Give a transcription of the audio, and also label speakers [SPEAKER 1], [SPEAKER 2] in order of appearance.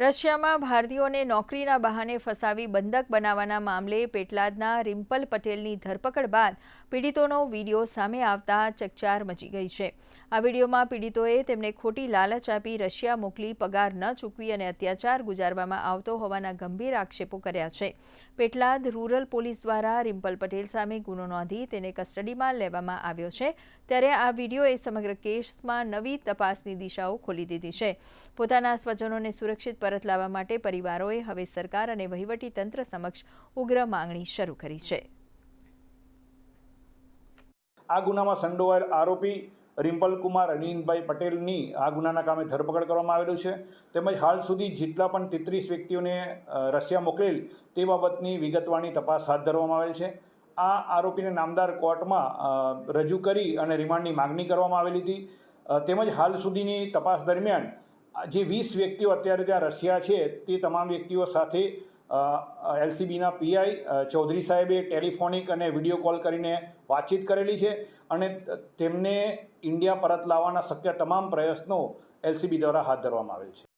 [SPEAKER 1] રશિયામાં ભારતીયોને નોકરીના બહાને ફસાવી બંધક બનાવવાના મામલે પેટલાદના રિમ્પલ પટેલની ધરપકડ બાદ પીડિતોનો વિડીયો સામે આવતા ચકચાર મચી ગઈ છે। આ વિડીયોમાં પીડિતોએ તેમને ખોટી લાલચ આપી રશિયા મોકલી પગાર ન ચૂકવી અને અત્યાચાર ગુજારવામાં આવતો હોવાના ગંભીર આક્ષેપો કર્યા છે। પેટલાદ રૂરલ પોલીસ દ્વારા રિમ્પલ પટેલ સામે ગુનો નોંધી તેને કસ્ટડીમાં લેવામાં આવ્યો છે। ત્યારે આ વિડીયોએ સમગ્ર કેસમાં નવી તપાસની દિશાઓ ખોલી દીધી છે। પોતાના સ્વજનોને સુરક્ષિત પરત લાવવા માટે પરિવારોએ હવે સરકાર અને વહીવટી તંત્ર સમક્ષ ઉગ્ર માંગણી શરૂ કરી છે।
[SPEAKER 2] આ ગુનામાં સંડોવાયેલ આરોપી રિમ્પલ કુમાર અનિલભાઈ પટેલની આ ગુનાના કામે ધરપકડ કરવામાં આવેલું છે। તેમજ હાલ સુધી જેટલા પણ 33 વ્યક્તિઓને રશિયા મોકલેલ તે બાબતની વિગતવારની તપાસ હાથ ધરવામાં આવેલ છે। આ આરોપીને નામદાર કોર્ટમાં રજૂ કરી અને રિમાન્ડની માગણી કરવામાં આવેલી હતી। તેમજ હાલ સુધીની તપાસ દરમિયાન જે 20 વ્યક્તિઓ અત્યારે ત્યાં રશિયા છે તે તમામ વ્યક્તિઓ સાથે એલસીબીના પીઆઈ ચૌધરી સાહેબે ટેલિફોનિક અને વિડીયો કોલ કરીને વાતચીત કરેલી છે અને તેમને ઇન્ડિયા પરત લાવવાના શક્ય તમામ પ્રયત્નો એલસીબી દ્વારા હાથ ધરવામાં આવેલ છે।